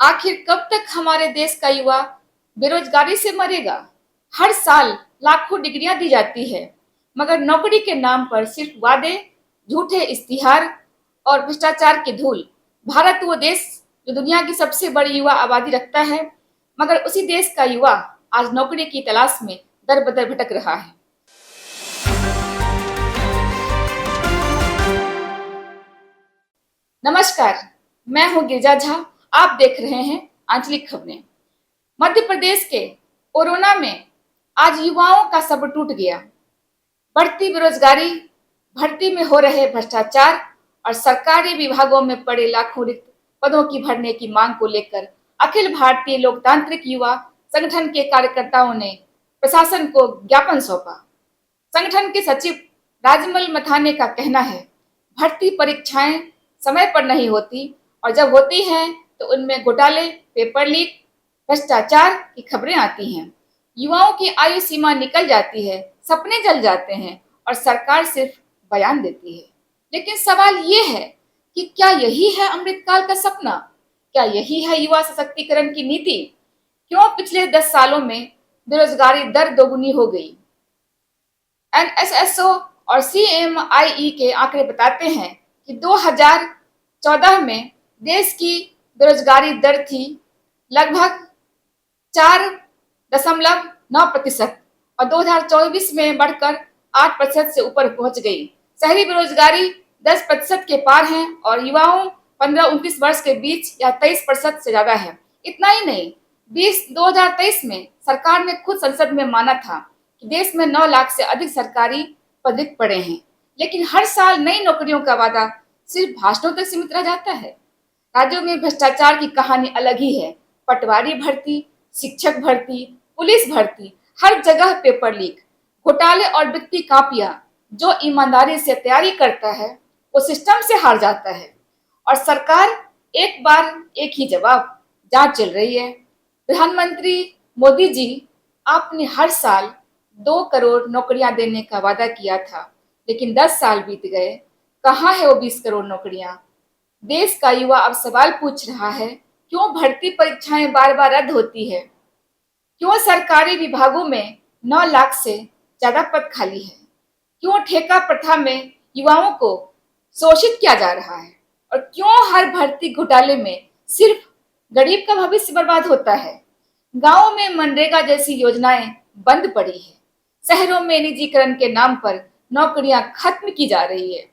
आखिर कब तक हमारे देश का युवा बेरोजगारी से मरेगा? हर साल लाखों डिग्रियां दी जाती है, मगर नौकरी के नाम पर सिर्फ वादे, झूठे इश्तिहार और भ्रष्टाचार की धूल। भारत वो देश जो दुनिया की सबसे बड़ी युवा आबादी रखता है, मगर उसी देश का युवा आज नौकरी की तलाश में दर बदर भटक रहा है। नमस्कार, मैं हूं गिरिजा झा। आप देख रहे हैं आंचलिक खबरें। मध्य प्रदेश के कोरोना में आज युवाओं का सब्र टूट गया। बढ़ती बेरोजगारी, भर्ती में हो रहे भ्रष्टाचार और सरकारी विभागों में पड़े लाखों रिक्त पदों की भरने की मांग को लेकर अखिल भारतीय लोकतांत्रिक युवा संगठन के कार्यकर्ताओं ने प्रशासन को ज्ञापन सौंपा। संगठन के सचिव राजमल मथाने का कहना है, भर्ती परीक्षाएं समय पर नहीं होती और जब होती हैं तो उनमें घोटाले, पेपर लीक, भ्रष्टाचार की खबरें आती हैं। युवाओं की आयु सीमा निकल जाती है, सपने जल जाते हैं और सरकार सिर्फ बयान देती है। लेकिन सवाल ये है कि क्या यही है अमृतकाल का सपना? क्या यही है युवा सशक्तिकरण की नीति? क्यों पिछले 10 सालों में बेरोजगारी दर दोगुनी हो गई? एनएसएसओ और सीएमआईई के आंकड़े बताते हैं कि 2014 में देश की बेरोजगारी दर थी लगभग 4.9% और 2024 में बढ़कर 8% से ऊपर पहुंच गई। शहरी बेरोजगारी 10% के पार है और युवाओं 15-29 वर्ष के बीच या 23% से ज्यादा है। इतना ही नहीं, 2023 में सरकार ने खुद संसद में माना था कि देश में 9 लाख से अधिक सरकारी पद रिक्त पड़े हैं, लेकिन हर साल नई नौकरियों का वादा सिर्फ भाषणों तक सीमित रह जाता है। राज्यों में भ्रष्टाचार की कहानी अलग ही है। पटवारी भर्ती, शिक्षक भर्ती, पुलिस भर्ती, हर जगह पेपर लीक, घोटाले और वित्तीय कापियां। जो ईमानदारी से तैयारी करता है वो सिस्टम से हार जाता है और सरकार एक बार एक ही जवाब, जांच चल रही है। प्रधानमंत्री मोदी जी, आपने हर साल 2 करोड़ नौकरियां देने का वादा किया था, लेकिन 10 साल बीत गए, कहाँ है वो 20 करोड़ नौकरियां? देश का युवा अब सवाल पूछ रहा है, क्यों भर्ती परीक्षाएं बार बार रद्द होती है? क्यों सरकारी विभागों में 9 लाख से ज्यादा पद खाली है? क्यों ठेका प्रथा में युवाओं को शोषित किया जा रहा है? और क्यों हर भर्ती घोटाले में सिर्फ गरीब का भविष्य बर्बाद होता है? गांवों में मनरेगा जैसी योजनाएं बंद पड़ी है। शहरों में निजीकरण के नाम पर नौकरियां खत्म की जा रही है।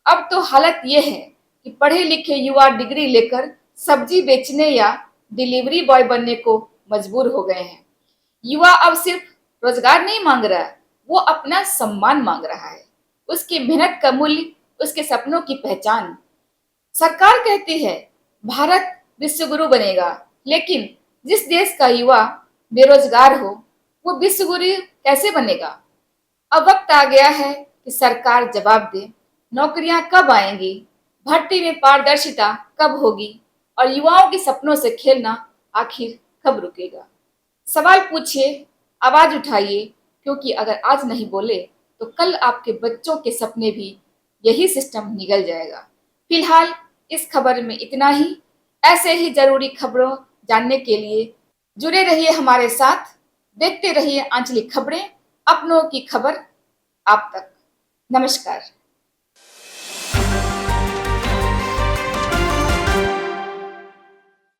अब तो हालत यह है कि पढ़े लिखे युवा डिग्री लेकर सब्जी बेचने या डिलीवरी बॉय बनने को मजबूर हो गए हैं। युवा अब सिर्फ रोजगार नहीं मांग रहा, वो अपना सम्मान मांग रहा है, उसकी मेहनत का मूल्य, उसके सपनों की पहचान। सरकार कहती है भारत विश्व गुरु बनेगा, लेकिन जिस देश का युवा बेरोजगार हो वो विश्व गुरु कैसे बनेगा? अब वक्त आ गया है कि सरकार जवाब दे। नौकरियां कब आएंगी? भर्ती में पारदर्शिता कब होगी? और युवाओं के सपनों से खेलना आखिर कब रुकेगा? सवाल पूछिए, आवाज उठाइए, क्योंकि अगर आज नहीं बोले तो कल आपके बच्चों के सपने भी यही सिस्टम निगल जाएगा। फिलहाल इस खबर में इतना ही। ऐसे ही जरूरी खबरों जानने के लिए जुड़े रहिए हमारे साथ। देखते रहिए आंचलिक खबरें, अपनों की खबर आप तक। नमस्कार।